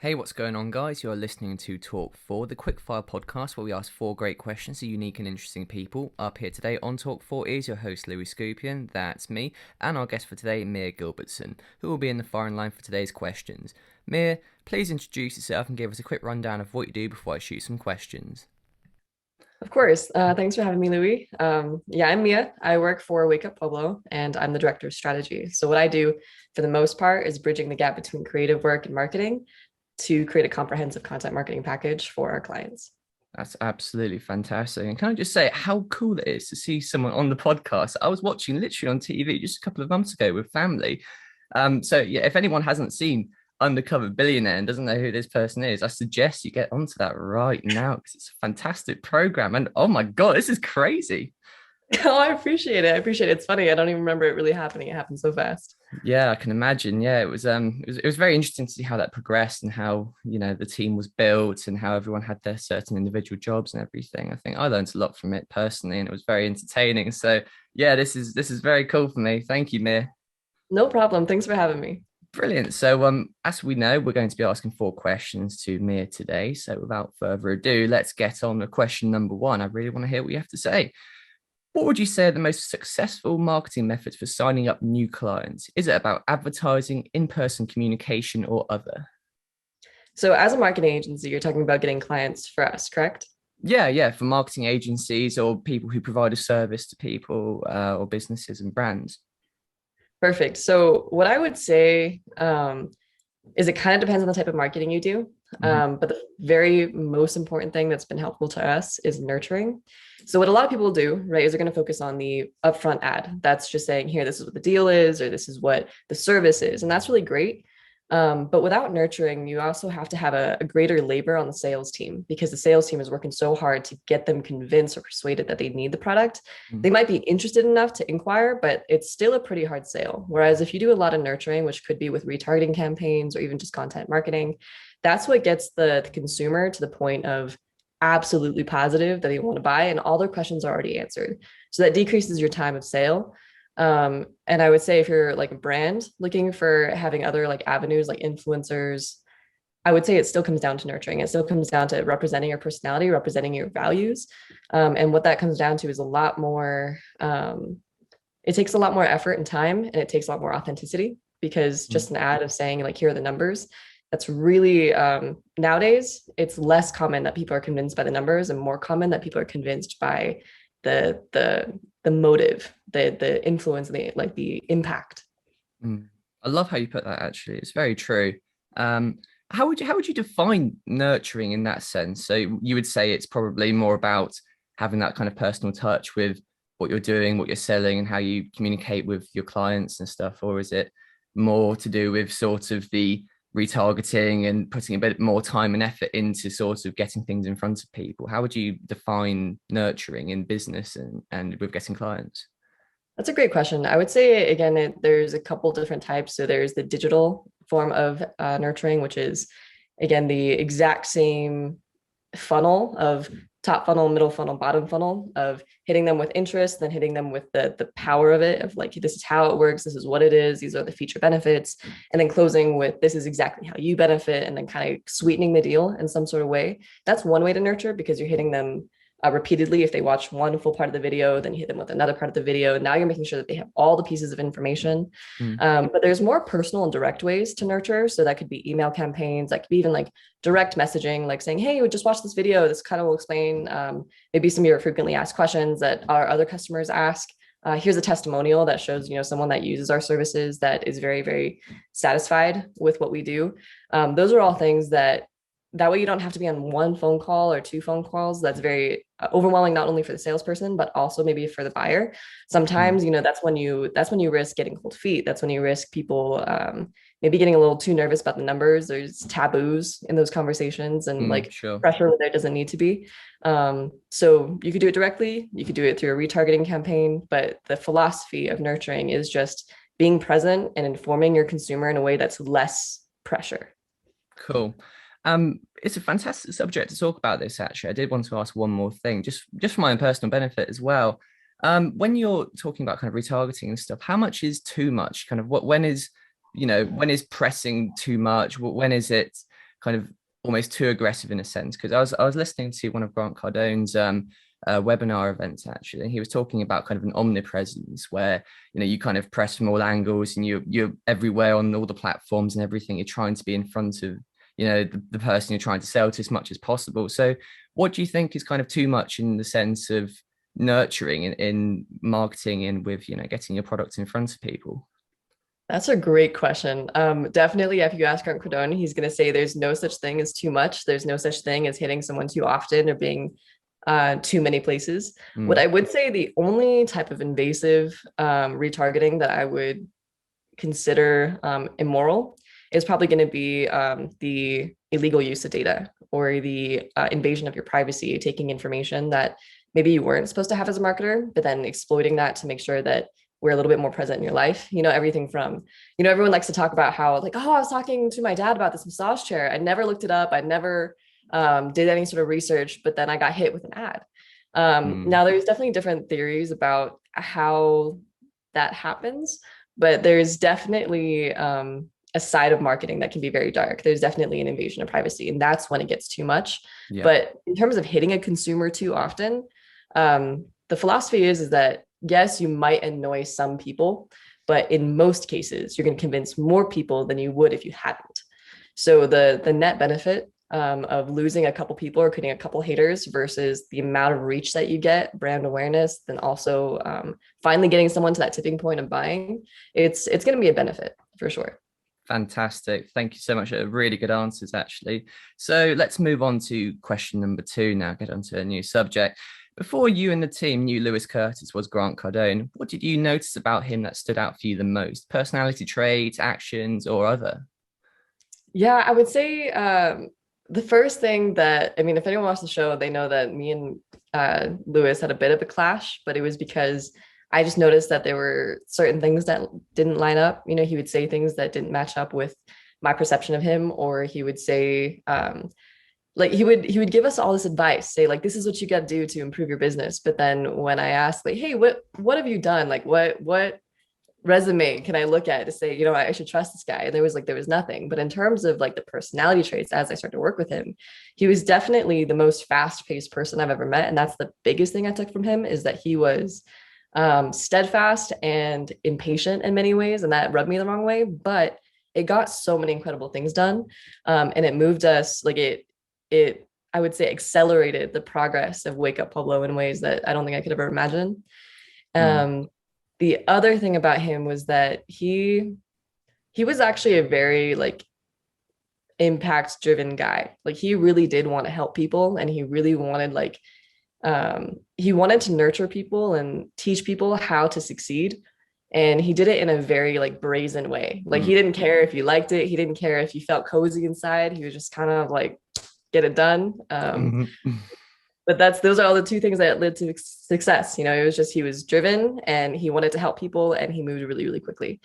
Hey, what's going on, guys? You're listening to Talk4, the quickfire podcast where we ask four great questions to unique and interesting people. Up here today on Talk4 is your host, Skupien, that's me, and our guest for today, Mia Gilbertson, who will be in the firing line for today's questions. Mia, please introduce yourself and give us a quick rundown of what you do before I shoot some questions. Of course. Thanks for having me, Louis. I'm Mia. I work for WakeUp Pueblo, and I'm the director of strategy. So what I do for the most part is bridging the gap between creative work and marketing to create a comprehensive content marketing package for our clients. That's absolutely fantastic. And can I just say how cool it is to see someone on the podcast? I was watching literally on TV just a couple of months ago with family. So yeah, if anyone hasn't seen Undercover Billionaire and doesn't know who this person is, I suggest you get onto that right now because it's a fantastic program. And oh my God, this is crazy. Oh, I appreciate it. I appreciate it. It's funny. I don't even remember it really happening. It happened so fast. Yeah, I can imagine. Yeah, it was very interesting to see how that progressed and how, the team was built and how everyone had their certain individual jobs and everything. I think I learned a lot from it personally and it was very entertaining. So yeah, this is very cool for me. Thank you, Mir. No problem. Thanks for having me. Brilliant. So as we know, we're going to be asking four questions to Mir today. So without further ado, let's get on with question number one. I really want to hear what you have to say. What would you say are the most successful marketing methods for signing up new clients? Is it about advertising, in-person communication, or other? So as a marketing agency, you're talking about getting clients for us, correct? Yeah, for marketing agencies or people who provide a service to people or businesses and brands. Perfect. So what I would say is it kind of depends on the type of marketing you do. Mhm. But the very most important thing that's been helpful to us is nurturing. So what a lot of people do, right, is they're going to focus on the upfront ad. That's just saying, here, this is what the deal is, or this is what the service is. And that's really great. But without nurturing, you also have to have a greater labor on the sales team because the sales team is working so hard to get them convinced or persuaded that they need the product. They might be interested enough to inquire, but it's still a pretty hard sale. Whereas if you do a lot of nurturing, which could be with retargeting campaigns or even just content marketing, that's what gets the consumer to the point of absolutely positive that they want to buy and all their questions are already answered. So that decreases your time of sale. And I would say if you're like a brand looking for having other like avenues like influencers, I would say it still comes down to nurturing. It still comes down to representing your personality, representing your values. And what that comes down to is a lot more, it takes a lot more effort and time, and it takes a lot more authenticity because just an ad of saying like, here are the numbers, that's really nowadays it's less common that people are convinced by the numbers and more common that people are convinced by the motive, the influence, the like the impact. I love how you put that. Actually, it's very true. Um, how would you define nurturing in that sense? So you would say it's probably more about having that kind of personal touch with what you're doing, what you're selling, and how you communicate with your clients and stuff, or is it more to do with sort of the retargeting and putting a bit more time and effort into sort of getting things in front of people? How would you define nurturing in business and with getting clients? That's a great question. I would say again, there's a couple different types. So there's the digital form of nurturing, which is again the exact same funnel of top funnel, middle funnel, bottom funnel of hitting them with interest, then hitting them with the power of it of like, this is how it works, this is what it is, these are the feature benefits, and then closing with this is exactly how you benefit, and then kind of sweetening the deal in some sort of way. That's one way to nurture because you're hitting them repeatedly. If they watch one full part of the video, then you hit them with another part of the video. Now you're making sure that they have all the pieces of information. Mm. But there's more personal and direct ways to nurture. So that could be email campaigns, that could be even like direct messaging, like saying, hey, we just watched this video. This kind of will explain maybe some of your frequently asked questions that our other customers ask. Here's a testimonial that shows, someone that uses our services that is very, very satisfied with what we do. Those are all things that way you don't have to be on one phone call or two phone calls. That's very overwhelming, not only for the salesperson, but also maybe for the buyer. Mm. Sometimes, that's when you risk getting cold feet. That's when you risk people maybe getting a little too nervous about the numbers. There's taboos in those conversations and like Sure. pressure where there doesn't need to be. So you could do it directly. You could do it through a retargeting campaign, but the philosophy of nurturing is just being present and informing your consumer in a way that's less pressure. Cool. It's a fantastic subject to talk about this, actually. I did want to ask one more thing, just for my own personal benefit as well. When you're talking about kind of retargeting and stuff, how much is too much? Kind of when is pressing too much? When is it kind of almost too aggressive in a sense. Because I was listening to one of Grant Cardone's webinar events actually. He was talking about kind of an omnipresence where you kind of press from all angles and you're everywhere on all the platforms and everything. You're trying to be in front of the person you're trying to sell to as much as possible. So what do you think is kind of too much in the sense of nurturing in marketing and with getting your products in front of people? That's a great question. Definitely, if you ask Grant Cardone, he's going to say there's no such thing as too much. There's no such thing as hitting someone too often or being too many places. What I would say the only type of invasive retargeting that I would consider immoral is probably going to be the illegal use of data or the invasion of your privacy, taking information that maybe you weren't supposed to have as a marketer, but then exploiting that to make sure that we're a little bit more present in your life. Everything from, everyone likes to talk about how like, oh, I was talking to my dad about this massage chair. I never looked it up. I never did any sort of research, but then I got hit with an ad. Now there's definitely different theories about how that happens, but there's definitely a side of marketing that can be very dark. There's definitely an invasion of privacy, and that's when it gets too much. Yeah. But in terms of hitting a consumer too often, the philosophy is that yes, you might annoy some people, but in most cases, you're going to convince more people than you would if you hadn't. So the net benefit of losing a couple people or creating a couple haters versus the amount of reach that you get, brand awareness, then also finally getting someone to that tipping point of buying, it's going to be a benefit for sure. Fantastic. Thank you so much. Really good answers, actually. So let's move on to question number 2 now, get onto a new subject. Before you and the team knew Lewis Curtis was Grant Cardone, what did you notice about him that stood out for you the most? Personality traits, actions, or other? Yeah, I would say the first thing that, I mean, if anyone watched the show, they know that me and Lewis had a bit of a clash, but it was because I just noticed that there were certain things that didn't line up. He would say things that didn't match up with my perception of him, or he would say, like he would give us all this advice, say like, this is what you got to do to improve your business. But then when I asked like, hey, what have you done? Like what resume can I look at to say, I should trust this guy? And there was nothing. But in terms of like the personality traits, as I started to work with him, he was definitely the most fast-paced person I've ever met. And that's the biggest thing I took from him, is that he was steadfast and impatient in many ways. And that rubbed me the wrong way, but it got so many incredible things done. And it moved us, like it, I would say, accelerated the progress of WakeUp Pueblo in ways that I don't think I could ever imagine. The other thing about him was that he was actually a very like impact driven guy. Like he really did want to help people, and he really wanted he wanted to nurture people and teach people how to succeed. And he did it in a very like brazen way. Like he didn't care if you liked it. He didn't care if you felt cozy inside. He was just kind of like, get it done. But those are all the 2 things that led to success. It was just, he was driven and he wanted to help people, and he moved really, really quickly.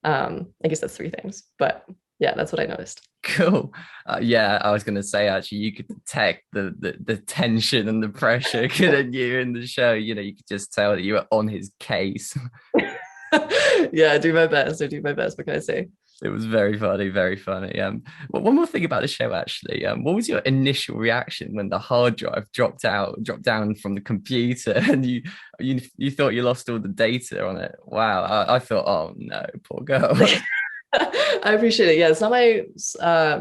I guess that's 3 things, but yeah, that's what I noticed. Cool. Yeah, I was going to say, actually, you could detect the tension and the pressure, couldn't you, in the show? You could just tell that you were on his case. Yeah, I do my best. What can I say? It was very funny, very funny. Well, one more thing about the show, actually. What was your initial reaction when the hard drive dropped down from the computer, and you thought you lost all the data on it? Wow, I thought, oh no, poor girl. I appreciate it. Yeah, it's not my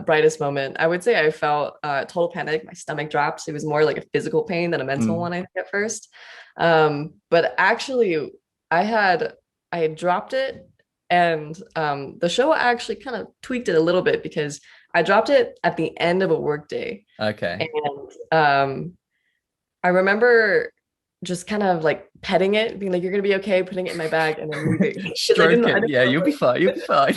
brightest moment. I would say I felt total panic. My stomach drops. It was more like a physical pain than a mental one, I think, at first. But actually, I had dropped it. And the show actually kind of tweaked it a little bit, because I dropped it at the end of a workday. Okay. And I remember just kind of like petting it, being like, "You're gonna be okay," putting it in my bag and then leaving. Stroke it. Yeah, you'll be fine. You'll be fine.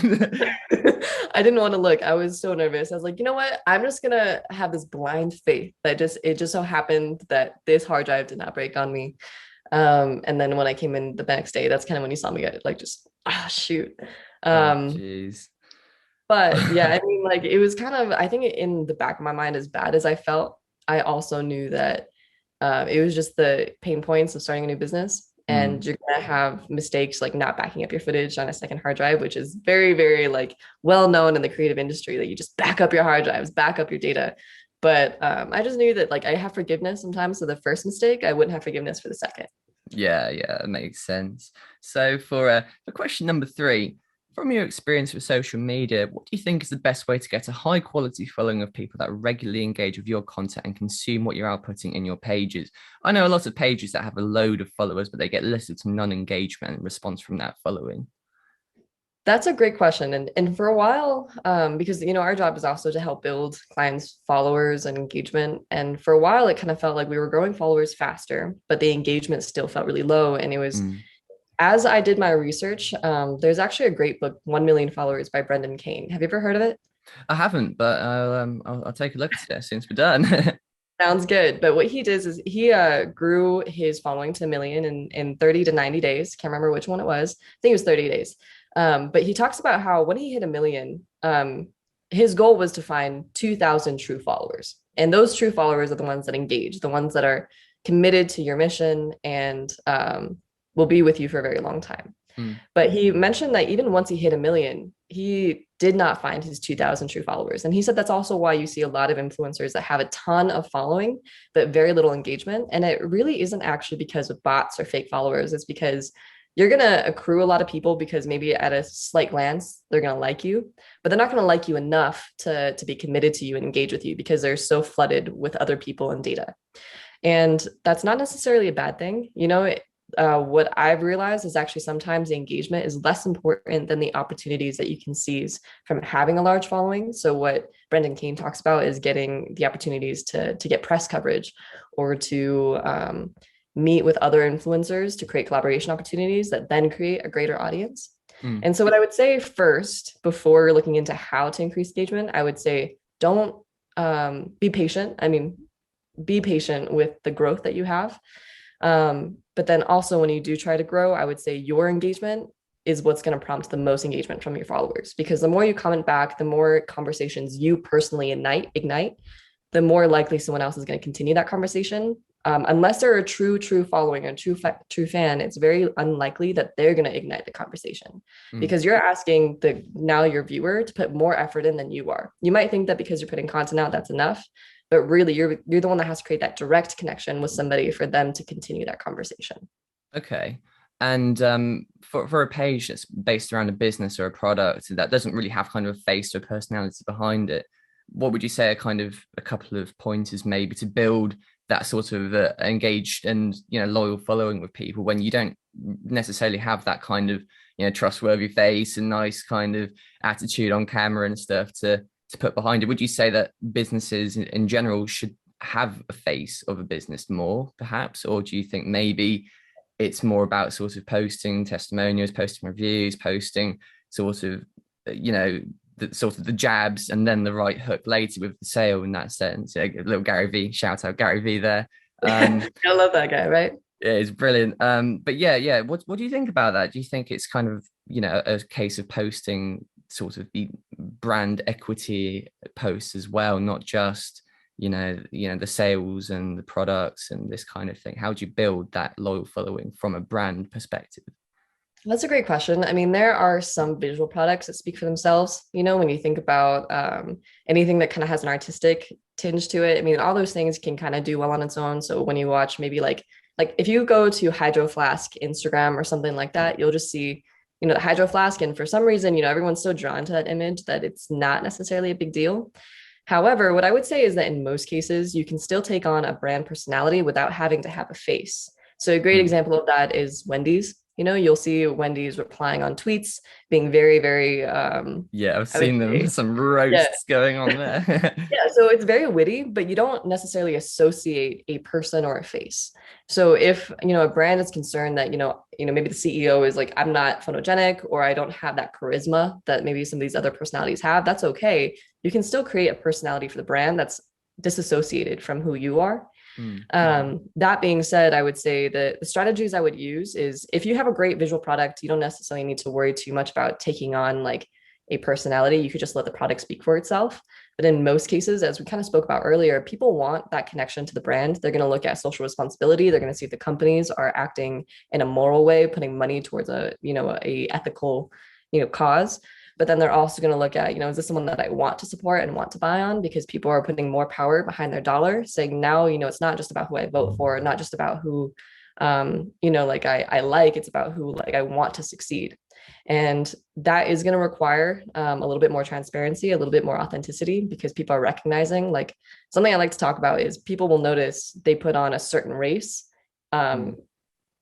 I didn't want to look. I was so nervous. I was like, you know what? I'm just gonna have this blind faith that it just so happened that this hard drive did not break on me. And then when I came in the next day, that's kind of when you saw me get like just shoot. Jeez. But yeah, I mean, like it was kind of, I think in the back of my mind, as bad as I felt, I also knew that it was just the pain points of starting a new business. and Mm. you're going to have mistakes like not backing up your footage on a second hard drive, which is very, very like well known in the creative industry that you just back up your hard drives, back up your data. But I just knew that like I have forgiveness sometimes for the first mistake. I wouldn't have forgiveness for the second. Yeah, yeah, it makes sense. So for question number three, from your experience with social media, what do you think is the best way to get a high quality following of people that regularly engage with your content and consume what you're outputting in your pages? I know a lot of pages that have a load of followers, but they get little to none engagement and response from that following. That's a great question. And for a while, because our job is also to help build clients' followers and engagement. And for a while, it kind of felt like we were growing followers faster, but the engagement still felt really low. And it was Mm. as I did my research, there's actually a great book, 1 Million Followers by Brendan Kane. Have you ever heard of it? I haven't, but I'll take a look at it since we're done. Sounds good. But what he does is he grew his following to a million in 30 to 90 days. Can't remember which one it was. I think it was 30 days. But he talks about how when he hit a million, his goal was to find 2,000 true followers. And those true followers are the ones that engage, the ones that are committed to your mission and will be with you for a very long time. Mm. But he mentioned that even once he hit a million, he did not find his 2,000 true followers. And he said that's also why you see a lot of influencers that have a ton of following, but very little engagement. And it really isn't actually because of bots or fake followers. It's because you're going to accrue a lot of people because maybe at a slight glance, they're going to like you, but they're not going to like you enough to be committed to you and engage with you because they're so flooded with other people and data. And that's not necessarily a bad thing. What I've realized is actually sometimes the engagement is less important than the opportunities that you can seize from having a large following. So what Brendan Kane talks about is getting the opportunities to get press coverage or to meet with other influencers to create collaboration opportunities that then create a greater audience. Mm. And so what I would say first, before looking into how to increase engagement, I would say don't be patient. I mean, be patient with the growth that you have. But then also when you do try to grow, I would say your engagement is what's going to prompt the most engagement from your followers, because the more you comment back, the more conversations you personally ignite, the more likely someone else is going to continue that conversation. Unless they're a true following, a true fan, it's very unlikely that they're going to ignite the conversation Mm. because you're asking your viewer to put more effort in than you are. You might think that because you're putting content out, that's enough, but really you're the one that has to create that direct connection with somebody for them to continue that conversation. Okay. And for a page that's based around a business or a product that doesn't really have kind of a face or personality behind it, what would you say are kind of a couple of pointers maybe to build that sort of engaged and loyal following with people when you don't necessarily have that kind of trustworthy face and nice kind of attitude on camera and stuff to put behind it? Would you say that businesses in general should have a face of a business more, perhaps? Or do you think maybe it's more about sort of posting testimonials, posting reviews, posting sort of, the jabs and then the right hook later with the sale in that sense? A little Gary V, shout out Gary V there. I love that guy, right? Yeah, it's brilliant. But yeah. What do you think about that? Do you think it's kind of, a case of posting sort of the brand equity posts as well, not just the sales and the products and this kind of thing? How do you build that loyal following from a brand perspective? That's a great question. I mean, there are some visual products that speak for themselves. When you think about anything that kind of has an artistic tinge to it, I mean, all those things can kind of do well on its own. So when you watch maybe like if you go to Hydro Flask Instagram or something like that, you'll just see, the Hydro Flask. And for some reason, everyone's so drawn to that image that it's not necessarily a big deal. However, what I would say is that in most cases, you can still take on a brand personality without having to have a face. So a great Mm. example of that is Wendy's. You'll see Wendy's replying on tweets, being very, very, Yeah, I've I would seen them. say, Some yeah, roasts going on there. yeah, so it's very witty, but you don't necessarily associate a person or a face. So if, a brand is concerned that, maybe the CEO is like, I'm not photogenic or I don't have that charisma that maybe some of these other personalities have, that's okay. You can still create a personality for the brand that's disassociated from who you are. Mm. That being said, I would say that the strategies I would use is if you have a great visual product, you don't necessarily need to worry too much about taking on like a personality. You could just let the product speak for itself. But in most cases, as we kind of spoke about earlier, people want that connection to the brand. They're going to look at social responsibility. They're going to see if the companies are acting in a moral way, putting money towards a ethical, cause. But then they're also going to look at, is this someone that I want to support and want to buy on? Because people are putting more power behind their dollar, saying now, it's not just about who I vote for, not just about who, like I like, it's about who like I want to succeed. And that is going to require a little bit more transparency, a little bit more authenticity, because people are recognizing, like, something I like to talk about is people will notice they put on a certain race, but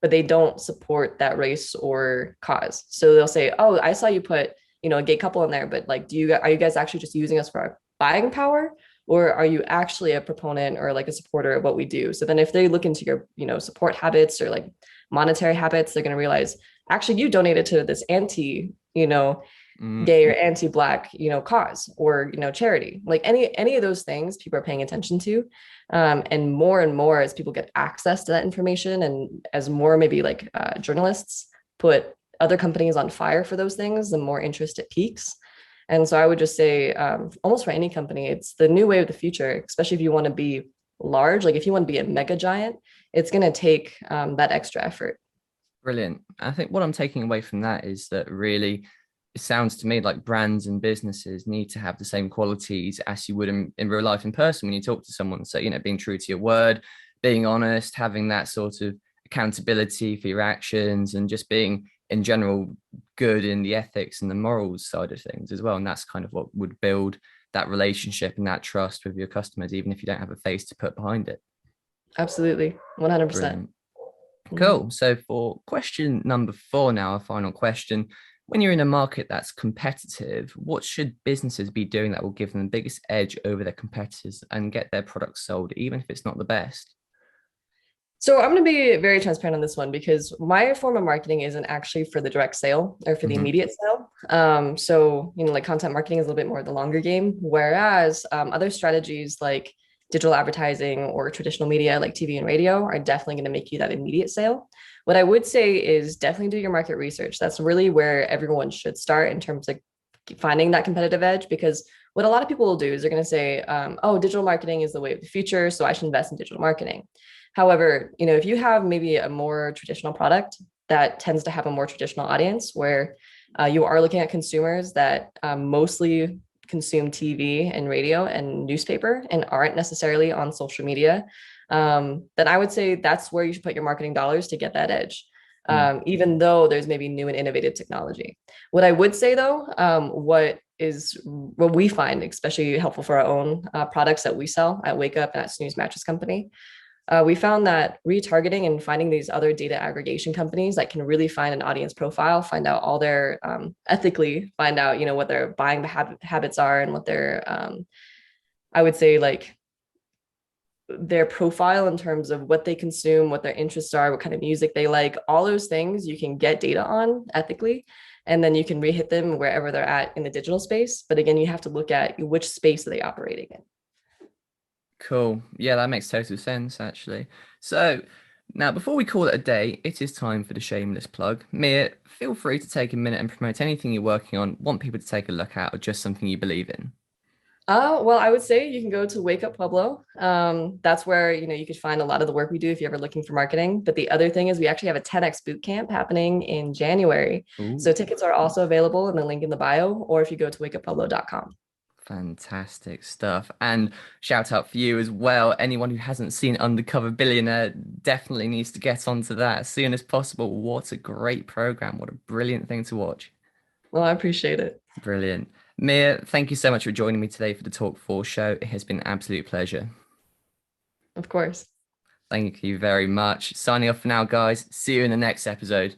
they don't support that race or cause. So they'll say, oh, I saw you put, a gay couple in there, but like, are you guys actually just using us for our buying power? Or are you actually a proponent or like a supporter of what we do? So then if they look into your, support habits or like monetary habits, they're going to realize, actually, you donated to this anti, gay or anti-Black, cause or, charity. Like any of those things people are paying attention to. And more as people get access to that information, and as more maybe like journalists put other companies on fire for those things, the more interest it piques. And so I would just say, almost for any company, it's the new way of the future, especially if you want to be large, like if you want to be a mega giant, it's going to take that extra effort. Brilliant. I think what I'm taking away from that is that really it sounds to me like brands and businesses need to have the same qualities as you would in real life in person when you talk to someone. So, being true to your word, being honest, having that sort of accountability for your actions, and just being in general good in the ethics and the morals side of things as well. And that's kind of what would build that relationship and that trust with your customers, even if you don't have a face to put behind it. Absolutely. 100%. Brilliant. Cool. So for question number 4 now, our final question. When you're in a market that's competitive, what should businesses be doing that will give them the biggest edge over their competitors and get their products sold, even if it's not the best? So I'm going to be very transparent on this one, because my form of marketing isn't actually for the direct sale or for the immediate sale. So, like content marketing is a little bit more of the longer game, whereas other strategies like digital advertising or traditional media like TV and radio are definitely going to make you that immediate sale. What I would say is definitely do your market research. That's really where everyone should start in terms of finding that competitive edge, because what a lot of people will do is they're going to say, oh, digital marketing is the way of the future, so I should invest in digital marketing. However, if you have maybe a more traditional product that tends to have a more traditional audience, where you are looking at consumers that mostly consume TV and radio and newspaper and aren't necessarily on social media, then I would say that's where you should put your marketing dollars to get that edge. Even though there's maybe new and innovative technology. What I would say though, what we find especially helpful for our own products that we sell at WakeUp and at Snooze Mattress Company, we found that retargeting and finding these other data aggregation companies that can really find an audience profile, find out all their ethically, find out what their buying habits are and what their I would say like their profile in terms of what they consume, what their interests are, what kind of music they like, all those things you can get data on ethically, and then you can re-hit them wherever they're at in the digital space. But again, you have to look at which space are they operating in. Cool. Yeah, that makes total sense, actually. So now, before we call it a day, it is time for the shameless plug. Mia, feel free to take a minute and promote anything you're working on, want people to take a look at, or just something you believe in. Well, I would say you can go to WakeUp Pueblo. That's where you could find a lot of the work we do if you're ever looking for marketing. But the other thing is we actually have a 10x boot camp happening in January. Ooh. So tickets are also available in the link in the bio, or if you go to wakeuppueblo.com. Fantastic stuff. And shout out for you as well. Anyone who hasn't seen Undercover Billionaire definitely needs to get onto that as soon as possible. What a great program. What a brilliant thing to watch. Well, I appreciate it. Brilliant. Mia, thank you so much for joining me today for the Talk4 show. It has been an absolute pleasure. Of course. Thank you very much. Signing off for now, guys. See you in the next episode.